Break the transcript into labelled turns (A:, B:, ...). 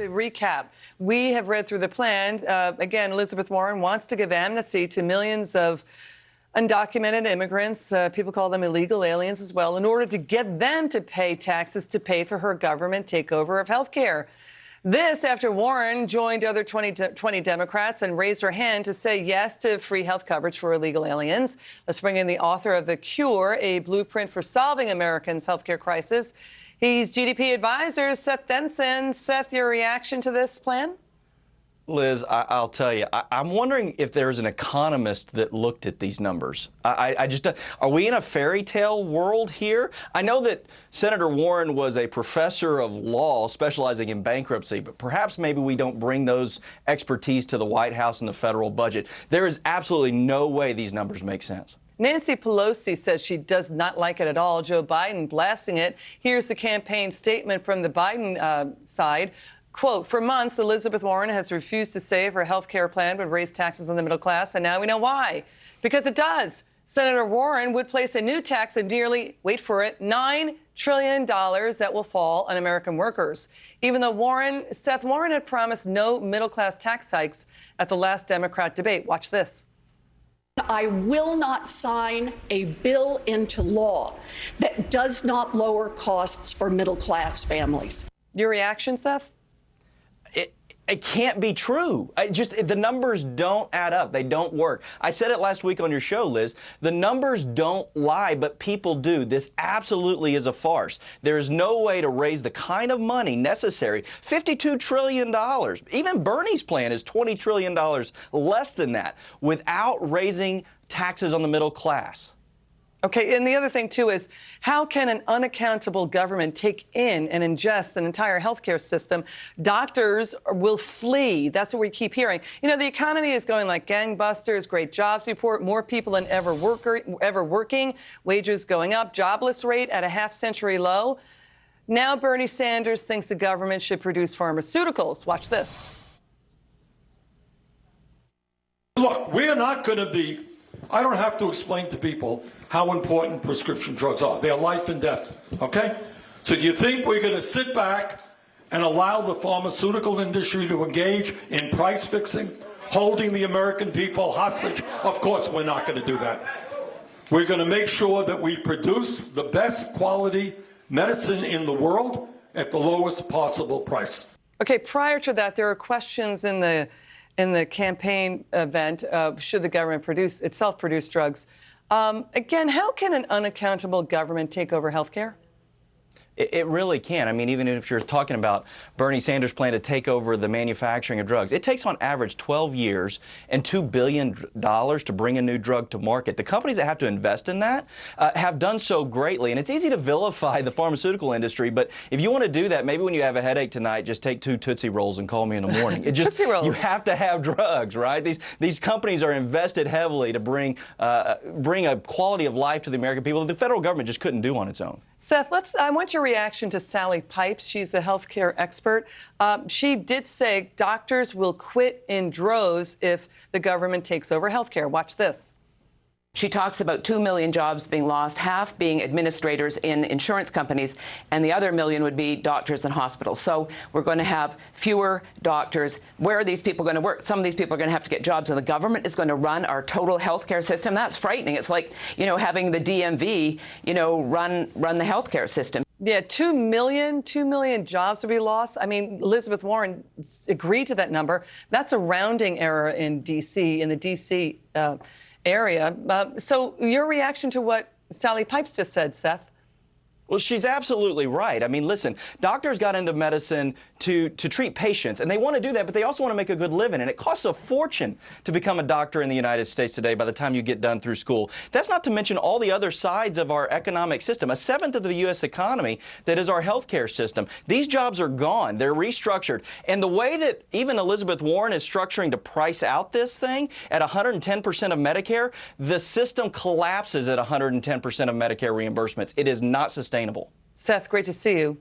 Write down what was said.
A: To recap, we have read through the plan. Again, Elizabeth Warren wants to give amnesty to millions of undocumented immigrants, people call them illegal aliens as well, in order to get them to pay taxes to pay for her government takeover of health care. This after Warren joined other 20 Democrats and raised her hand to say yes to free health coverage for illegal aliens. Let's bring in the author of The Cure, a blueprint for solving Americans' health care crisis. He's GDP advisor, Seth Denson. Seth, your reaction to this plan?
B: Liz, I'll tell you, I'm wondering if there's an economist that looked at these numbers. I just, are we in a fairy tale world here? I know that Senator Warren was a professor of law specializing in bankruptcy, but perhaps maybe we don't bring those expertise to the White House and the federal budget. There is absolutely no way these numbers make sense.
A: Nancy Pelosi says she does not like it at all. Joe Biden blasting it. Here's the campaign statement from the Biden side. Quote, for months, Elizabeth Warren has refused to say if her health care plan would raise taxes on the middle class, and now we know why. Because it does. Senator Warren would place a new tax of nearly, wait for it, $9 trillion that will fall on American workers. Even though Seth Warren had promised no middle-class tax hikes at the last Democrat debate. Watch this.
C: I will not sign a bill into law that does not lower costs for middle-class families.
A: Your reaction, Seth?
B: It can't be true. The numbers don't add up. They don't work. I said it last week on your show, Liz. The numbers don't lie, but people do. This absolutely is a farce. There is no way to raise the kind of money necessary. $52 trillion. Even Bernie's plan is $20 trillion less than that without raising taxes on the middle class.
A: Okay, and the other thing, too, is how can an unaccountable government take in and ingest an entire healthcare system? Doctors will flee. That's what we keep hearing. You know, the economy is going like gangbusters, great jobs report, more people than ever working, wages going up, jobless rate at a half-century low. Now Bernie Sanders thinks the government should produce pharmaceuticals. Watch this.
D: Look, we're not going to be... I don't have to explain to people how important prescription drugs are. They're life and death, okay? So do you think we're going to sit back and allow the pharmaceutical industry to engage in price fixing, holding the American people hostage? Of course we're not going to do that. We're going to make sure that we produce the best quality medicine in the world at the lowest possible price.
A: Okay, prior to that, there are questions in the campaign event, should the government produce drugs. Again, how can an unaccountable government take over health care?
B: It really can. I mean, even if you're talking about Bernie Sanders' plan to take over the manufacturing of drugs, it takes on average 12 years and $2 billion to bring a new drug to market. The companies that have to invest in that have done so greatly. And it's easy to vilify the pharmaceutical industry, but if you want to do that, maybe when you have a headache tonight, just take 2 Tootsie Rolls and call me in the morning.
A: Tootsie Rolls.
B: You have to have drugs, right? These companies are invested heavily to bring a quality of life to the American people that the federal government just couldn't do on its own.
A: Seth, I want your reaction to Sally Pipes. She's a healthcare expert. She did say doctors will quit in droves if the government takes over healthcare. Watch this.
E: She talks about 2 million jobs being lost, half being administrators in insurance companies, and the other million would be doctors in hospitals. So we're going to have fewer doctors. Where are these people going to work? Some of these people are going to have to get jobs, and the government is going to run our total health care system. That's frightening. It's like, you know, having the DMV, you know, run the health care system.
A: Yeah, 2 million jobs would be lost. I mean, Elizabeth Warren agreed to that number. That's a rounding error in D.C., in the D.C. area. So your reaction to what Sally Pipes just said, Seth?
B: Well, she's absolutely right. I mean, listen, doctors got into medicine to treat patients, and they want to do that, but they also want to make a good living, and it costs a fortune to become a doctor in the United States today by the time you get done through school. That's not to mention all the other sides of our economic system. A seventh of the U.S. economy that is our healthcare system. These jobs are gone. They're restructured. And the way that even Elizabeth Warren is structuring to price out this thing at 110% of Medicare, the system collapses at 110% of Medicare reimbursements. It is not sustainable.
A: Seth, great to see you.